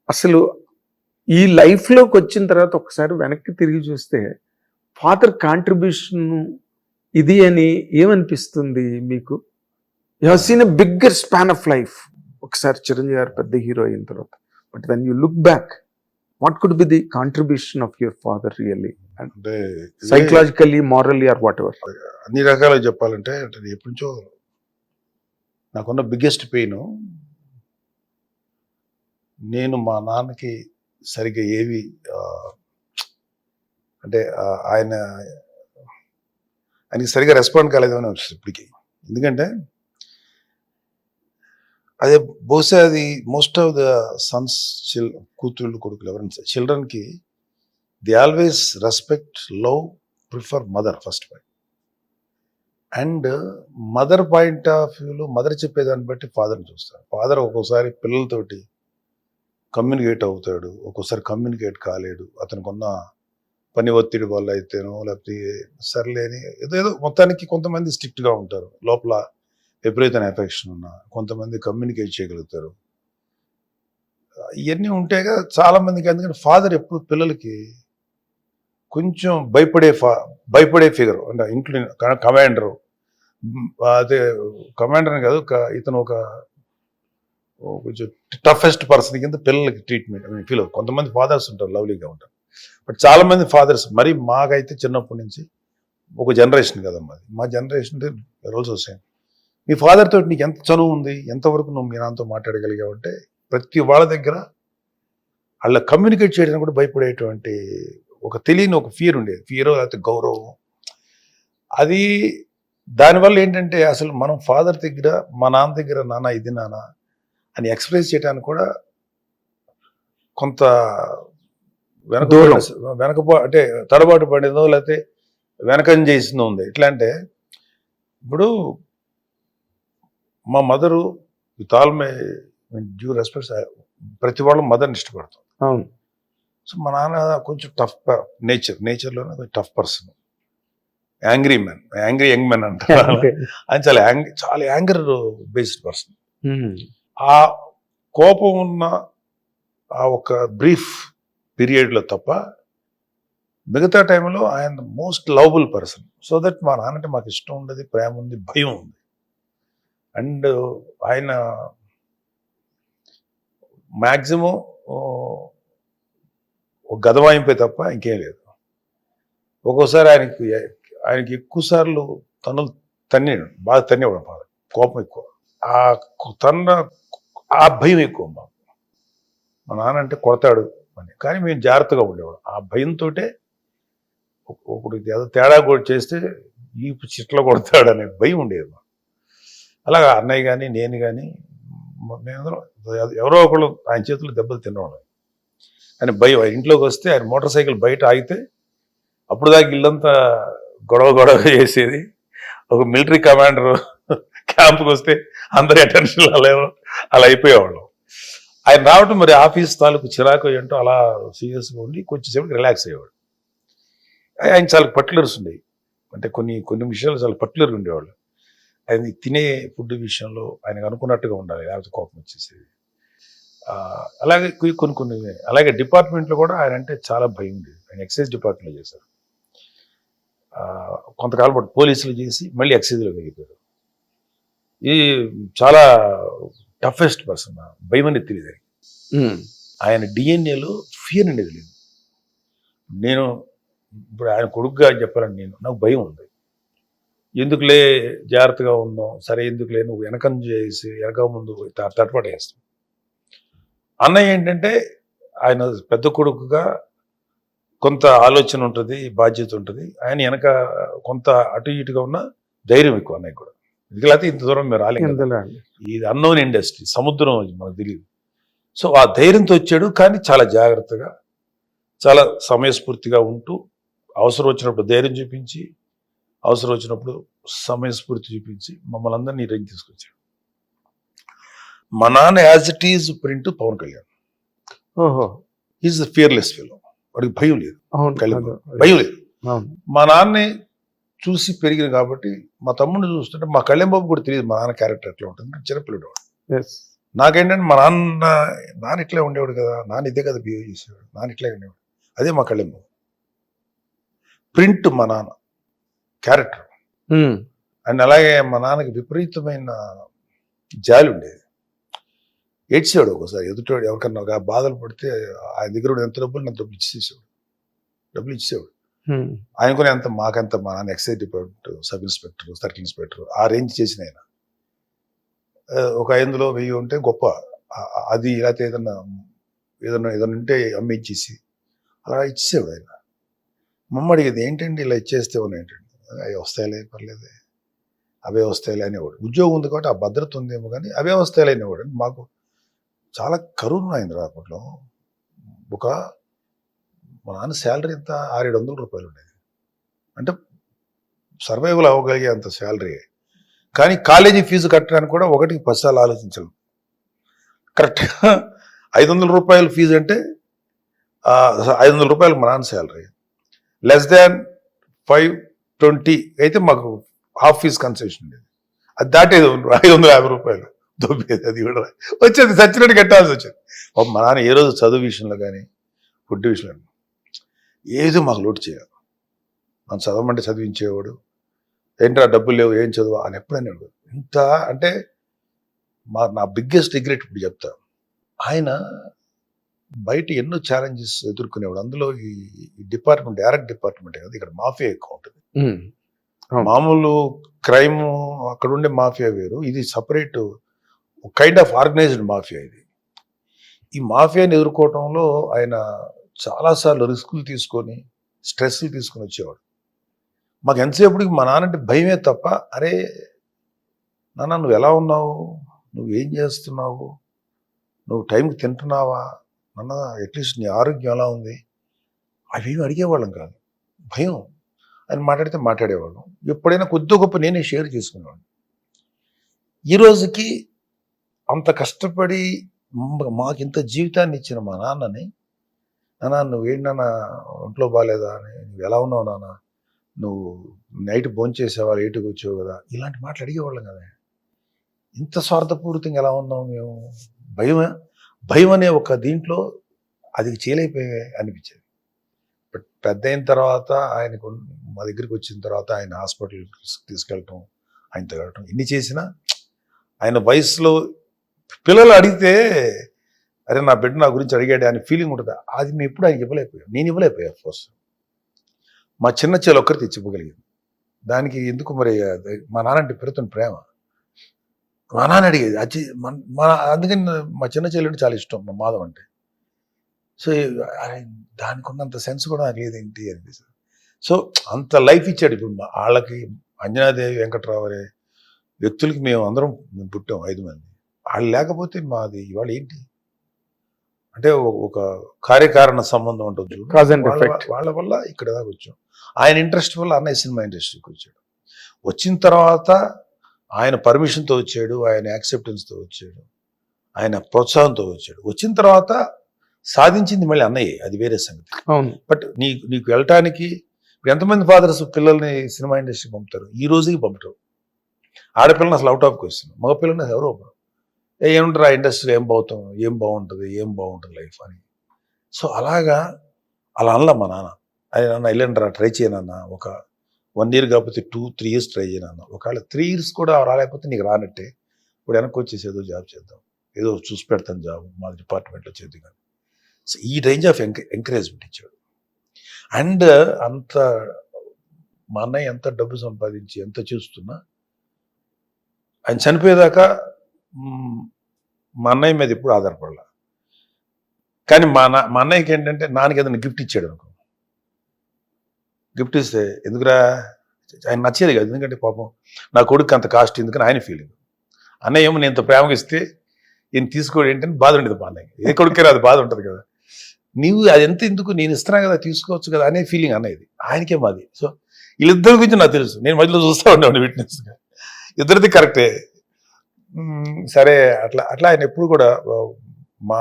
అసలు ఈ లైఫ్లోకి వచ్చిన తర్వాత ఒకసారి వెనక్కి తిరిగి చూస్తే ఫాదర్ కాంట్రిబ్యూషన్ ఇది అని ఏమనిపిస్తుంది మీకు? You have seen a bigger span of life. ఒకసారి చిరంజీవి గారు పెద్ద హీరో అయిన తర్వాత, but when you look back, what could be the contribution of your father really, అంటే psychologically, morally or whatever? అన్ని రకాలుగా చెప్పాలంటే అంటే ఎప్పటి నుంచో నాకున్న బిగ్గెస్ట్ పెయిన్, నేను మా నాన్నకి సరిగ్గా ఏవి అంటే ఆయనకి సరిగ్గా రెస్పాండ్ కాలేదని వచ్చింది ఇప్పటికి. ఎందుకంటే అదే బహుశా అది మోస్ట్ ఆఫ్ ద సన్స్ కూతుళ్ళు కొడుకులు ఎవరైనా చిల్డ్రన్కి the always respect, love, prefer mother first point. And mother point of వ్యూలో మదర్ చెప్పేదాన్ని బట్టి ఫాదర్ని చూస్తారు. ఫాదర్ ఒక్కోసారి పిల్లలతోటి కమ్యూనికేట్ అవుతాడు, ఒక్కోసారి కమ్యూనికేట్ కాలేడు. అతనికి ఉన్న పని ఒత్తిడి వల్ల అయితేనో, లేకపోతే సర్లేని ఏదో మొత్తానికి కొంతమంది స్ట్రిక్ట్గా ఉంటారు, లోపల విపరీతమైన ఎఫెక్షన్ ఉన్నా. కొంతమంది కమ్యూనికేట్ చేయగలుగుతారు. ఇవన్నీ ఉంటేగా చాలామందికి. ఎందుకంటే ఫాదర్ ఎప్పుడు పిల్లలకి కొంచెం భయపడే ఫిగర్, అంటే ఇంట్లో కమాండరు. అదే కమాండర్ అని కాదు, ఇతను ఒక కొంచెం టఫెస్ట్ పర్సన్ కింద పిల్లలకి ట్రీట్మెంట్ ఫీల్ అవుతుంది. కొంతమంది ఫాదర్స్ ఉంటారు, లవ్లీగా ఉంటారు. బట్ చాలామంది ఫాదర్స్ మరి మాకైతే చిన్నప్పటి నుంచి ఒక జనరేషన్ కదమ్మా, మా జనరేషన్ రోల్స్ వస్తాయి. మీ ఫాదర్ తోటి నీకు ఎంత చనువు ఉంది, ఎంతవరకు నువ్వు మీ నాన్నతో మాట్లాడగలిగావు అంటే ప్రతి వాళ్ళ దగ్గర వాళ్ళ కమ్యూనికేట్ చేయడానికి కూడా భయపడేటువంటి ఒక తెలియని ఒక ఫియర్ ఉండేది. ఫియర్ లేకపోతే గౌరవం. అది దానివల్ల ఏంటంటే అసలు మనం ఫాదర్ దగ్గర, మా నాన్న దగ్గర నాన్న ఇది నాన్న అని ఎక్స్ప్రెస్ చేయడానికి కూడా కొంత అంటే తడబాటు పడిందో లేకపోతే వెనకం చేసిందో ఉంది. ఎట్లా అంటే ఇప్పుడు మా mother with all my due respects, ప్రతి వాళ్ళు మదర్ని ఇష్టపడతాం. అవును. సో మా నాన్న కొంచెం టఫ్ నేచర్లోనే కొంచెం tough person, angry young man అంటారు. ఆయన చాలా యాంగర్ బేస్డ్ పర్సన్. ఆ కోపం ఉన్న ఆ ఒక బ్రీఫ్ పీరియడ్లో తప్ప మిగతా టైంలో ఆయన most lovable person. So that మా నాన్నంటే మాకు ఇష్టం ఉండదు, ప్రేమ ఉంది, భయం ఉంది. అండ్ ఆయన మ్యాక్సిమం ఒక గదవాయింపే తప్ప ఇంకేం లేదు. ఒక్కోసారి ఆయనకి ఎక్కువ సార్లు తన్నాడు, బాగా తన్నేవాడు. కోపం ఎక్కువ, ఆ భయం ఎక్కువ మాకు. మా నాన్న అంటే కొడతాడు అని, కానీ మేము జాగ్రత్తగా ఉండేవాడు. ఆ భయంతో ఒకటి ఏదో తేడా కూడా చేస్తే ఈ చిట్ల కొడతాడు అనే భయం ఉండేది మాకు. అలాగా అన్నయ్య కానీ నేను కానీ మేమందరం ఎవరో ఒకళ్ళు ఆయన చేతులు దెబ్బలు తినేవాడు. కానీ భయం. ఇంట్లోకి వస్తే ఆయన మోటార్ సైకిల్ బయట ఆగితే అప్పుడు దాకా ఇల్లంతా గొడవ చేసేది. ఒక మిలిటరీ కమాండర్ క్యాంప్కి వస్తే అందరి అటెన్షన్ అలా అయిపోయేవాళ్ళం. ఆయన రావటం మరి ఆఫీస్ తాలూకు చిరాకు ఏంటో అలా సీరియస్గా ఉండి కొంచెంసేపు రిలాక్స్ అయ్యేవాడు. ఆయన చాలా పర్టికులర్స్ ఉండేవి. అంటే కొన్ని విషయాలు చాలా పర్టికులర్గా ఉండేవాళ్ళు. ఆయన తినే ఫుడ్ విషయంలో ఆయనకు అనుకున్నట్టుగా ఉండాలి, లేకపోతే కోపం వచ్చేసేది. అలాగే కొన్ని అలాగే డిపార్ట్మెంట్లో కూడా ఆయన అంటే చాలా భయం ఉండేది. ఆయన ఎక్సైజ్ డిపార్ట్మెంట్లో చేశారు, కొంతకాలం పాటు పోలీసులు చేసి మళ్ళీ ఎక్సైజ్లోకి వెళ్ళిపోయారు. ఇది చాలా టఫెస్ట్ పర్సన్. భయం అనేది తెలియదు ఆయన డిఎన్ఏలో ఫియర్ అనేది లేదు. నేను ఇప్పుడు ఆయన కొడుకుగా చెప్పాలని నాకు భయం ఉంది. ఎందుకులే జాగ్రత్తగా ఉందాం, సరే ఎందుకులే నువ్వు వెనక ముందు తటపడేస్తాం. అన్నయ్య ఏంటంటే ఆయన పెద్ద కొడుకుగా కొంత ఆలోచన ఉంటుంది, బాధ్యత ఉంటుంది. ఆయన వెనక కొంత అటు ఇటుగా ఉన్న ధైర్యం ఎక్కువ అన్నయ్య కూడా. ఎందుకంటే ఇంత దూరం మీరు రాలేదు, ఇది అన్నోన్ ఇండస్ట్రీ, సముద్రం మనకు తెలియదు. సో ఆ ధైర్యంతో వచ్చాడు. కానీ చాలా జాగ్రత్తగా, చాలా సమయస్ఫూర్తిగా ఉంటూ, అవసరం వచ్చినప్పుడు ధైర్యం చూపించి, అవసరం వచ్చినప్పుడు సమయస్ఫూర్తి చూపించి మమ్మల్ని అందరినీ రంగి తీసుకొచ్చాడు. మా నాన్న as it is print Pawan Kalyan. Is the fearless fellow. వాడికి భయం లేదు, భయం లేదు. మా నాన్నే చూసి పెరిగింది కాబట్టి మా తమ్ముడిని చూస్తుంటే మా కళ్యాణ్ బాబు కూడా తెలియదు మా నాన్న క్యారెక్టర్ ఎట్లా ఉంటుంది. చిన్నపిల్లడు నాకేంటంటే మా నాన్న ఇట్లే ఉండేవాడు కదా, నాన్న ఇదే కదా బిహేవ్ చేసేవాడు, నాన్న ఇట్లే ఉండేవాడు. అదే మా కళ్ళెంబు. ప్రింట్ మా నాన్న క్యారెక్టర్. అండ్ అలాగే మా నాన్నకి విపరీతమైన జాలి ఉండేది. ఏడ్చేవాడు ఒకసారి, ఎదుటోడు ఎవరికన్నా ఒక బాధలు పడితే ఆయన దగ్గర ఉన్న ఎంత డబ్బులు నాకు డబ్బులు ఇచ్చేవాడు. ఆయనకునే అంత మాకంత మా నాన్న excise department sub inspector, circle inspector ఆ రేంజ్ చేసిన ఆయన. ఒక 500 1000 ఉంటే గొప్ప, అది లేకపోతే ఏదన్నా ఉంటే అమ్మించేసి అలా ఇచ్చేవాడు ఆయన. మమ్మ అడిగేది ఏంటండి ఇలా ఇచ్చేస్తే ఏంటండి, అవి వస్తాయిలే పర్లేదే, అవే వస్తాయిలే అనేవాడు. ఉద్యోగం ఉంది కాబట్టి ఆ భద్రత ఉందేమో కానీ అవే వస్తాయిలే అనేవాడు. మాకు చాలా కరువు అయింది అప్పట్లో. మా నాన్న శాలరీ ఎంత 600-700 రూపాయలు ఉండేది. అంటే సర్వైవల్ అవ్వగలిగే అంత శాలరీ. కానీ కాలేజీ ఫీజు కట్టడానికి కూడా 1కి 10 సార్లు ఆలోచించాలి. కరెక్ట్గా 500 రూపాయలు ఫీజు అంటే 500 రూపాయలు మా నాన్న శాలరీ. లెస్ దాన్ 520 అయితే మాకు హాఫ్ ఫీజు కన్సెషన్ ఉండేది. అది దాటేది 550 రూపాయలు దొబ్బేది. అది కూడా వచ్చేది, సచ్చినట్టు కట్టాల్సి వచ్చేది. మా నాన్న ఏ రోజు చదువు విషయంలో కానీ ఫుడ్ విషయంలో ఏదో మాకు లోటు చేయాలి. మనం చదవమంటే చదివించేవాడు. ఏంట్రా డబ్బులు లేవు ఏం చదువు అని ఎప్పుడైనా ఇంత అంటే నా బిగ్గెస్ట్ రిగ్రెట్ ఇప్పుడు చెప్తా. ఆయన బయట ఎన్నో ఛాలెంజెస్ ఎదుర్కొనేవాడు. అందులో ఈ డిపార్ట్మెంట్ డైరెక్ట్ డిపార్ట్మెంట్ కదా, ఇక్కడ మాఫియా ఎక్కువ ఉంటుంది. మామూలు క్రైమ్ అక్కడ ఉండే మాఫియా వేరు, ఇది separate kind of organised mafia. ఈ మాఫియాని ఎదుర్కోవటంలో ఆయన చాలాసార్లు రిస్కులు తీసుకొని స్ట్రెస్లు తీసుకొని వచ్చేవాడు. మాకు ఎంతసేపటికి మా నాన్నంటే భయమే తప్ప, అరే నాన్న నువ్వు ఎలా ఉన్నావు, నువ్వు ఏం చేస్తున్నావు, నువ్వు టైంకి తింటున్నావా నాన్న, అట్లీస్ట్ నీ ఆరోగ్యం ఎలా ఉంది, అవేమి అడిగేవాళ్ళం కాదు. భయం. ఆయన మాట్లాడితే మాట్లాడేవాళ్ళం. ఎప్పుడైనా కొద్ది గొప్ప నేనే షేర్ చేసుకునేవాడిని. ఈ రోజుకి అంత కష్టపడి మాకు ఇంత జీవితాన్ని ఇచ్చిన మా నాన్నని, నాన్న నువ్వేంటన్నా ఒంట్లో బాగాలేదా అని, నువ్వు ఎలా ఉన్నావు నాన్న, నువ్వు నైట్ భోంచేసావా, లేటుగా వచ్చావు కదా, ఇలాంటి మాటలు అడిగేవాళ్ళం కదా. ఇంత స్వార్థపూరితంగా ఎలా ఉన్నావు మేము, భయం అనే ఒక దీంట్లో అది చేయలేకపోయే అనిపించేది. బట్ పెద్ద అయిన తర్వాత ఆయనకు మా దగ్గరికి వచ్చిన తర్వాత ఆయన హాస్పిటల్కి తీసుకెళ్ళటం, ఆయనతో వెళ్ళటం, ఇన్ని చేసినా ఆయన వయసులో పిల్లలు అడిగితే అరే నా బిడ్డ నా గురించి అడిగాడే అని ఫీలింగ్ ఉంటుంది. అది మేము ఎప్పుడు ఆయనకి ఇవ్వలేకపోయాం, నేను ఇవ్వలేకపోయా. ఫస్ట్ మా చిన్న చెల్లి ఒక్కరి తెచ్చివ్వగలిగింది. దానికి ఎందుకు మరి మా నాన్న అంటే పెరుగుతున్న ప్రేమ, మా నాన్న అడిగేది అది అందుకని మా చిన్న చెల్లి అంటే చాలా ఇష్టం, మా మాధవ్ అంటే. సో దానికి ఉన్నంత సెన్స్ కూడా నాకు లేదేంటి అనిపిస్తుంది. సో అంత లైఫ్ ఇచ్చాడు. ఇప్పుడు వాళ్ళకి అంజనాదేవి, వెంకట్రావు అనే వ్యక్తులకి మేము అందరం పుట్టాం 5 మంది. వాళ్ళు లేకపోతే మాది ఇవాళ ఏంటి అంటే ఒక కార్యకారణ సంబంధం ఉంటుంది. వాళ్ళ వల్ల ఇక్కడ దాకా వచ్చాం. ఆయన ఇంట్రెస్ట్ వల్ల అన్నయ్య సినిమా ఇండస్ట్రీకి వచ్చాడు. వచ్చిన తర్వాత ఆయన పర్మిషన్తో వచ్చాడు, ఆయన యాక్సెప్టెన్స్తో వచ్చాడు, ఆయన ప్రోత్సాహంతో వచ్చాడు. వచ్చిన తర్వాత సాధించింది మళ్ళీ అన్నయ్య, అది వేరే సంగతి. బట్ నీకు వెళ్ళటానికి ఎంతమంది ఫాదర్స్ పిల్లల్ని సినిమా ఇండస్ట్రీకి పంపుతారు? ఈ రోజుకి పంపటం. ఆడపిల్లని అసలు అవుట్ ఆఫ్ క్వశ్చన్, మగపిల్లని ఎవరో ఏముంటారు ఆ ఇండస్ట్రీ, ఏం బాగుంటుంది లైఫ్ అని. సో అలా అనలా మా నాన్న. అది నాన్న వెళ్ళండిరా, ట్రై చేయనన్నా, ఒక 1 year కాకపోతే 2-3 years ట్రై చేయనన్నా. ఒకవేళ 3 years కూడా రాలేకపోతే నీకు రానట్టే, ఇప్పుడు వెనక్కి వచ్చేసి ఏదో జాబ్ చేద్దాం, ఏదో చూసి పెడతాను జాబ్ మా డిపార్ట్మెంట్లో చేద్దాం కానీ. సో ఈ రేంజ్ ఆఫ్ ఎంకరేజ్మెంట్ ఇచ్చాడు. అండ్ అంత మా అన్నయ్య ఎంత డబ్బు సంపాదించి ఎంత చేస్తున్నా ఆయన చనిపోయేదాకా మా అన్నయ్య మీద ఎప్పుడు ఆధారపడాల. కానీ మా అన్నయ్యకి ఏంటంటే నాన్నకి ఏదైనా గిఫ్ట్ ఇచ్చాడు అనుకో, గిఫ్ట్ ఇస్తే ఎందుకురా ఆయన నచ్చేది కాదు. ఎందుకంటే పాపం నా కొడుకు అంత కాస్ట్ ఎందుకని ఆయన ఫీలింగ్. అన్నయ్య ఏమో నేను ఇంత ప్రేమగా ఇస్తే ఈయన తీసుకోవడం ఏంటంటే బాధ ఉండేది మా అన్నయ్య. ఏ కొడుకురా అది బాధ ఉంటుంది కదా, నీవు అది ఎంత ఎందుకు, నేను ఇస్తున్నా కదా తీసుకోవచ్చు కదా అనే ఫీలింగ్ అన్నయ్యది, ఆయనకే మాది. సో వీళ్ళిద్దరి గురించి నాకు తెలుసు, నేను మధ్యలో చూస్తూ ఉండేవాడిని విట్నెస్గా. ఇద్దరిది కరెక్టే. సరే అట్లా ఆయన ఎప్పుడు కూడా మా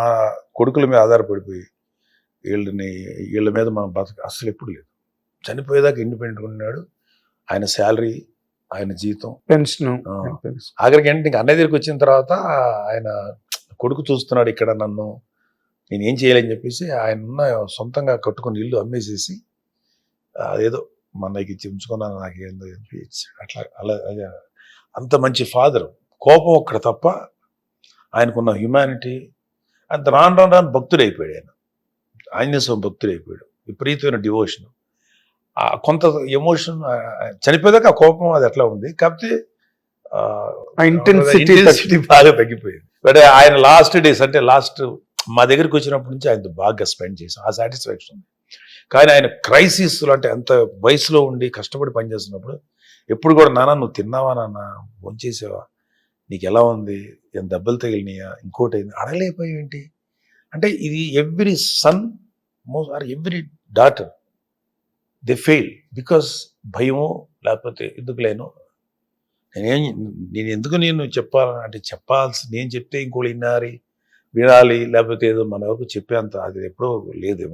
కొడుకుల మీద ఆధారపడిపోయి వీళ్ళ మీద మనం బతక అస్సలు ఎప్పుడు లేదు. చనిపోయేదాకా ఇండిపెండెంట్గా ఉన్నాడు. ఆయన శాలరీ, ఆయన జీతం, పెన్షన్. ఆఖరికి ఏంటంటే ఇంకా అన్నయ్య దగ్గరికి వచ్చిన తర్వాత ఆయన కొడుకు చూస్తున్నాడు ఇక్కడ నన్ను, నేను ఏం చేయాలని చెప్పేసి ఆయన ఉన్న సొంతంగా కట్టుకుని ఇల్లు అమ్మేసేసి అదేదో మా అన్నయ్యకి ఇచ్చి ఉంచుకున్నాను, నాకేందో అనిపించి అట్లా అలా అంత మంచి ఫాదర్. కోపం ఒక్కడ తప్ప ఆయనకున్న హ్యుమానిటీ అంత రాను భక్తుడు అయిపోయాడు. ఆయన ఆంజనేయ స్వామి భక్తుడు అయిపోయాడు, విపరీతమైన డివోషన్, కొంత ఎమోషన్. చనిపోయాక ఆ కోపం అది ఎట్లా ఉంది, కాకపోతే ఇంటెన్సిటీ బాగా తగ్గిపోయింది. బట్ ఆయన లాస్ట్ డేస్ అంటే మా దగ్గరికి వచ్చినప్పటి నుంచి ఆయనతో బాగా స్పెండ్ చేసాం, ఆ సాటిస్ఫాక్షన్ ఉంది. కానీ ఆయన క్రైసిస్లో అంటే అంత వయసులో ఉండి కష్టపడి పనిచేస్తున్నప్పుడు ఎప్పుడు కూడా నాన్న నువ్వు తిన్నావా, నాన్న భోంచేసావా, నీకు ఎలా ఉంది, ఏం దెబ్బలు తగిలినాయా, ఇంకోటి అయింది అడగలేకపోయేంటి అంటే ఇది every son or every daughter they fail because భయమో లేకపోతే ఎందుకు లేను. నేను ఎందుకు చెప్పాలంటే నేను చెప్తే ఇంకోటి వినాలి లేకపోతే ఏదో మన వరకు చెప్పేంత అది ఎప్పుడో లేదు.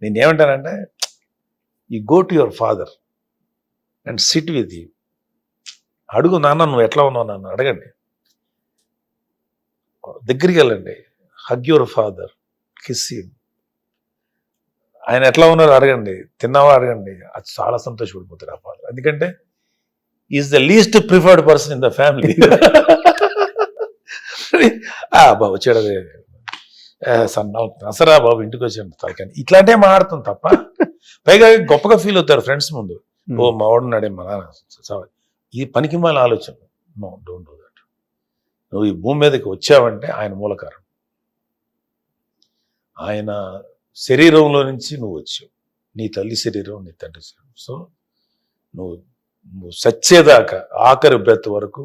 నేనేమంటానంటే you go to your father and SIT with you, అడుగు నాన్న నువ్వు ఎట్లా ఉన్నావు నన్ను అడగండి, దగ్గరికి వెళ్ళండి, hug your father, kiss him, ఆయన ఎట్లా ఉన్నారో అడగండి, తిన్నావా అడగండి, అది చాలా సంతోషపడిపోతాడు ఆ ఫాదర్. ఎందుకంటే is the least preferred person in the family. బాబు వచ్చాడు, అదే అసరా బాబు ఇంటికి వచ్చాడు తలకాని, ఇట్లాంటివి మాట్లాడుతుంది తప్ప పైగా గొప్పగా ఫీల్ అవుతారు ఫ్రెండ్స్ ముందు. ఓ మా వాడున్నాడే మా నాన్న, ఈ పనికి మాల ఆలోచన. No, don't do that. నువ్వు ఈ భూమి మీదకి వచ్చావంటే ఆయన మూలకారం, ఆయన శరీరంలో నుంచి నువ్వు వచ్చావు, నీ తల్లి శరీరం నీ తండ్రి శరీరం. సో నువ్వు సచ్చేదాకా ఆఖరి బ్రెత్ వరకు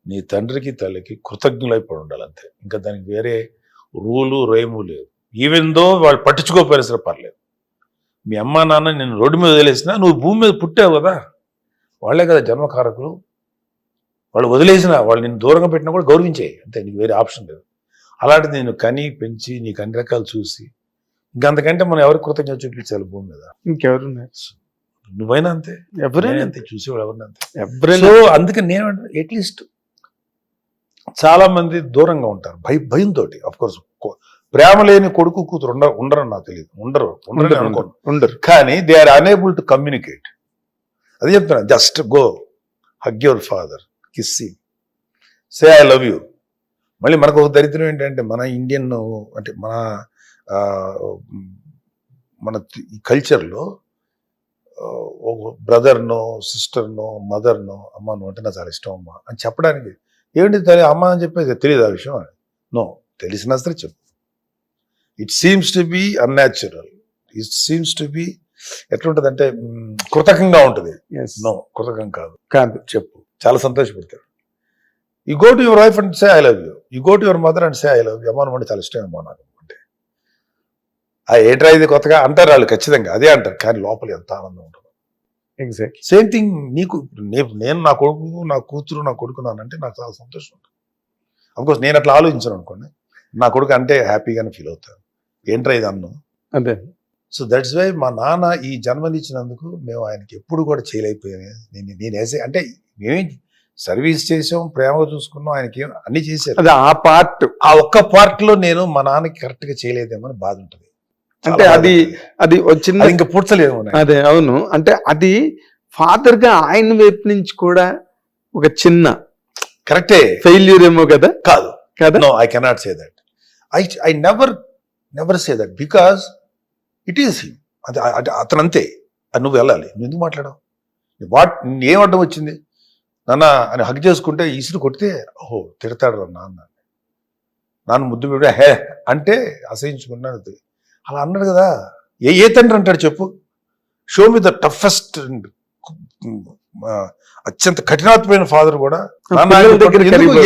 నీ తండ్రికి తల్లికి కృతజ్ఞులైపడి ఉండాలి అంతే. ఇంకా దానికి వేరే రూలు రేము లేదు. ఈవెన్ దో వాళ్ళు పట్టించుకోకపోయినా సరే పర్లేదు. మీ అమ్మ నాన్న నేను రోడ్డు మీద వదిలేసినా నువ్వు భూమి మీద పుట్టావు కదా, వాళ్ళే కదా జన్మకారకులు. వాళ్ళు వదిలేసినా వాళ్ళు నిన్ను దూరంగా పెట్టినా కూడా గౌరవించేయి అంతే, నీకు వేరే ఆప్షన్ లేదు. అలాంటిది నేను కని పెంచి నీకు అన్ని రకాలు చూసి ఇంకంతకంటే మనం ఎవరికి కృతజ్ఞత చూపించాలి భూమి మీద? ఇంకెవరు? నువ్వైనా అంతే, ఎవరైనా అంతే, చూసేవాడు ఎవరిని అంతే. సో అందుకని నేను అట్లీస్ట్ చాలా మంది దూరంగా ఉంటారు భయంతో. అఫ్ కోర్స్ ప్రేమ లేని కొడుకు కూతురు ఉండరని నాకు తెలియదు, ఉండరు కానీ they are unable to communicate. అది చెప్తున్నా, just go hug your father, kiss him, say I love you. మళ్ళీ మనకు ఒక దరిద్రం ఏంటంటే మన ఇండియన్ అంటే మన కల్చర్లో బ్రదర్నో సిస్టర్నో మదర్నో అమ్మ నువ్వు అంటే నాకు చాలా ఇష్టం అమ్మ అని చెప్పడానికి ఏంటి తల్లి అమ్మ అని చెప్పేది తెలియదు ఆ విషయం అని. నో, తెలిసినా సరే చెప్పు. It seems to be unnatural, it seems to be ఎట్లుంటది అంటే కృతకంగా ఉంటుంది. నో, కృతకం కాదు, చెప్పు, చాలా సంతోషపడతాడు. You go to your wife and say I love you, you go to your mother and say I love you. అమ్మ నువ్వు అంటే చాలా ఇష్టం అమ్మా నాకు అంటే ఏంట్రా ఇది కొత్తగా అంటారు వాళ్ళు, ఖచ్చితంగా అదే అంటారు, కానీ లోపల ఎంత ఆనందం ఉంటుంది. ఎగ్జాక్ట్ సేమ్ థింగ్ నీకు. నేను నా కొడుకు నా కూతురు నా కొడుకున్నానంటే నాకు చాలా సంతోషం ఉంటుంది. అఫ్కోర్స్ నేను అట్లా ఆలోచించాను అనుకోండి, నా కొడుకు అంటే హ్యాపీగానే ఫీల్ అవుతాను, ఏంట్రా ఇది అన్ను అదే. సో దట్స్ వై మా నాన్న ఈ జన్మనిచ్చినందుకు మేము ఆయనకి ఎప్పుడు కూడా చేయలేకపోయాను. నేను వేసే అంటే మేమేం సర్వీస్ చేసాం, ప్రేమగా చూసుకున్నాం, ఆయనకి అన్ని చేశారు. అది ఆ పార్ట్, ఆ ఒక్క పార్ట్ లో నేను మా నాన్నకి కరెక్ట్ గా చేయలేదేమో అని బాధ ఉంటుంది. అంటే అది వచ్చింది ఇంకా పూడ్చలేదు. అదే, అవును. అంటే అది ఫాదర్ గా ఆయన వైపు నుంచి కూడా ఒక చిన్న కరెక్టే ఫెయిల్యూర్ ఏమో కదా. కాదు కదా, no, I cannot say that. I never say that because it is him. అది అతను అంతే, అది నువ్వు వెళ్ళాలి. నువ్వు ఎందుకు మాట్లాడావు, ఏం అడ్డం వచ్చింది నాన్న అని హగ్ చేసుకుంటే ఈసురు కొడితే ఓహో తిడతాడు నాన్న ముద్దు పెడితే హే అంటే అసహించుకున్నాను అలా అన్నాడు కదా. ఏ తండ్రి అంటాడు చెప్పు? షో మీ ద టఫెస్ట్ అత్యంత కఠినాత్మైన ఫాదర్ కూడా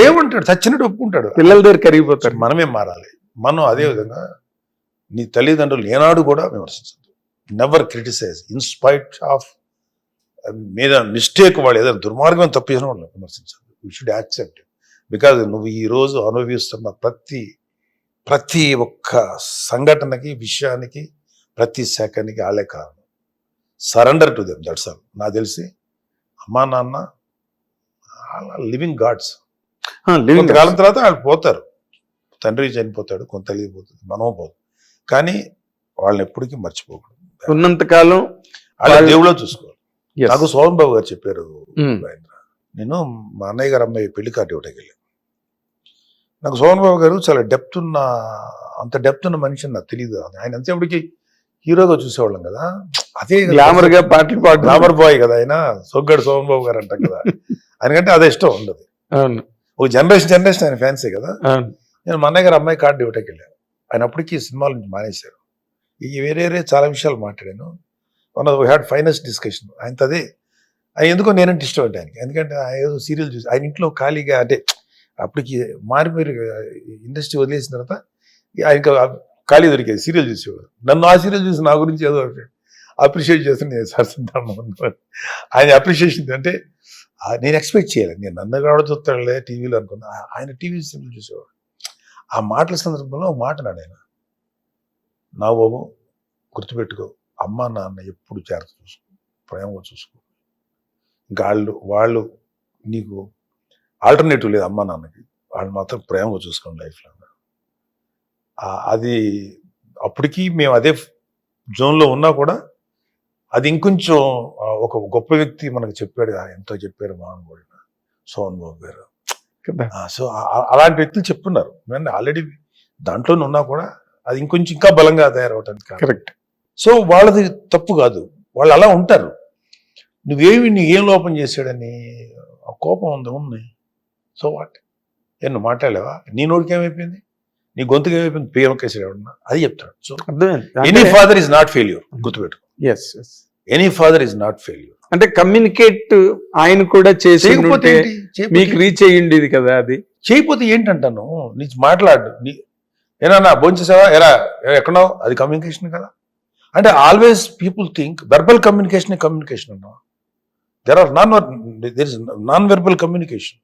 ఏమంటాడు, చచ్చినట్టు ఒప్పుకుంటాడు, పిల్లల దగ్గర కరిగిపోతాడు. మనమేం మారాలి. మనం అదే విధంగా నీ తల్లిదండ్రులు ఏనాడు కూడా విమర్శించదు. నెవర్ క్రిటిసైజ్ ఇన్స్పైట్ ఆఫ్ మీద మిస్టేక్, వాళ్ళు ఏదైనా దుర్మార్గం తప్పు చేసిన వాళ్ళు విమర్శించదు. యూ షుడ్ యాక్సెప్ట్ బికాజ్ నువ్వు ఈ రోజు అనుభవిస్తున్న ప్రతి ఒక్క సంఘటనకి విషయానికి ప్రతి సెకండ్కి వాళ్ళే కారణం. Surrender to them, that's all. నాకు తెలిసి అమ్మా నాన్న లివింగ్ గాడ్స్. కొంతకాలం తర్వాత వాళ్ళు పోతారు, తండ్రి చనిపోతాడు, కొంత తెలియపోతుంది, మనము పోతుంది, కానీ వాళ్ళని ఎప్పటికీ మర్చిపోకూడదు. ఉన్నంతకాలం వాళ్ళ వాళ్ళు- దేవుళ్ళో చూసుకోవాలి. Yes. నాకు సోమన్ బాబు గారు చెప్పారు, Mm. నేను మా అన్నయ్య గారు అమ్మాయి పెళ్లి కార్డు ఇవ్వటానికి వెళ్ళాను. నాకు సోమన్ బాబు గారు చాలా అంత డెప్త్ ఉన్న మనిషి అని నాకు తెలియదు. ఆయన అంతేపటికి హీరోగా చూసేవాళ్ళం కదా, అదే గ్లామర్ గా పాటలు పాడు గ్లామర్ బాయ్ కదా ఆయన, సొగ్గడు సోమన్ బాబు గారు అంటాం కదా, ఆయనకంటే అదే ఇష్టం ఉండదు. అవును ఒక జనరేషన్ ఆయన ఫ్యాన్సే కదా. అవును నేను మా అన్నయ్య గారు అమ్మాయి కార్డు ఇవ్వటానికి వెళ్ళాను. ఆయన అప్పటికి సినిమాల నుంచి మానేశారు. వేరే చాలా విషయాలు మాట్లాడాను. One of had finest discussion ఆయనతో. అదే ఆయన ఎందుకో నేనంటే ఇష్టం అంటే ఆయనకి, ఎందుకంటే ఆయన ఏదో సీరియల్ చూసి ఆయన ఇంట్లో ఖాళీగా, అంటే అప్పటికి మారిపోయి ఇండస్ట్రీ వదిలేసిన తర్వాత ఆయనకి ఖాళీ దొరికేది, సీరియల్ చూసేవాడు. నన్ను ఆ సీరియల్ చూసి నా గురించి ఏదో అప్రిషియేట్ చేస్తే నేను సరసిద్దాను. ఆయన అప్రిషియేషన్ అంటే నేను ఎక్స్పెక్ట్ చేయాలి, నేను నన్ను కూడా చూస్తాడులే టీవీలో అనుకున్నా. ఆయన టీవీ సీరియల్ చూసేవాడు. ఆ మాటల సందర్భంలో ఒక మాట అన్నాడు ఆయన, నా బాబు గుర్తుపెట్టుకో, అమ్మ నాన్న ఎప్పుడు జాగ్రత్త చూసుకో, ప్రేమగా చూసుకో, ఇంకా వాళ్ళు నీకు ఆల్టర్నేటివ్ లేదు అమ్మ నాన్నకి, వాళ్ళు మాత్రం ప్రేమగా చూసుకోండి లైఫ్లో. అది అప్పటికి మేము అదే జోన్లో ఉన్నా కూడా అది ఇంకొంచెం ఒక గొప్ప వ్యక్తి మనకు చెప్పాడు, ఎంతో చెప్పారు మహానుభావుడు సోమన్ బాబు గారు. సో అలాంటి వ్యక్తులు చెప్తున్నారు. నేను ఆల్రెడీ దాంట్లోనే ఉన్నా కూడా అది ఇంకొంచెం ఇంకా బలంగా తయారవటానికి. కరెక్ట్. సో వాళ్ళది తప్పు కాదు, వాళ్ళు అలా ఉంటారు. నీ ఏం లోపం చేశాడని ఆ కోపం ఉంది. సో వాట్, నువ్వు మాట్లాడలేవా, నీ నోటికి ఏమైపోయింది, నీ గొంతుకి ఏమైపోయింది, పేమకేసాడు ఎవడన్నా, అది చెప్తాడు. So any father is not failure, గుర్తుపెట్టు. Any father is not failure. అంటే కమ్యూనికేట్ ఆయన కూడా చేసి చేయకపోతే మీకు రీచ్ అయ్యింది కదా. అది చేయకపోతే ఏంటంటాను, నీ మాట్లాడు, ఏనా భోంచేసావా, ఎక్కడో, అది కమ్యూనికేషన్ కదా. అంటే always people think verbal communication అన్నా, there is non verbal communication.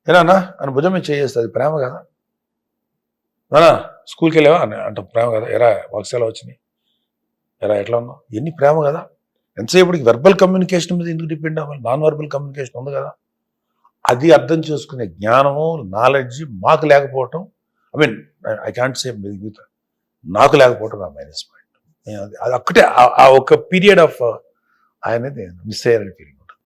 ఏనా అని భుజం మీద చేయేస్తుంది, అది ప్రేమ కదా. నానా స్కూల్కి వెళ్ళావా అని అంటాం, ప్రేమ కదా. వర్క్స్ ఎలా వచ్చినాయి, ఎట్లా ఉన్నావు, ఎన్ని ప్రేమ కదా. ఎంతసేపటికి వెర్బల్ కమ్యూనికేషన్ మీద ఎందుకు డిపెండ్ అవ్వాలి, నాన్ వెర్బల్ కమ్యూనికేషన్ ఉంది కదా. అది అర్థం చేసుకునే జ్ఞానము, నాలెడ్జ్ మాకు లేకపోవటం, ఐ కాంట్ సే మిగతా, నాకు లేకపోవటం నా మైనస్ పాయింట్. అది ఒక్కటే ఆ ఒక పీరియడ్ ఆఫ్ ఆయనది మిస్ అయ్యారని ఫీలింగ్.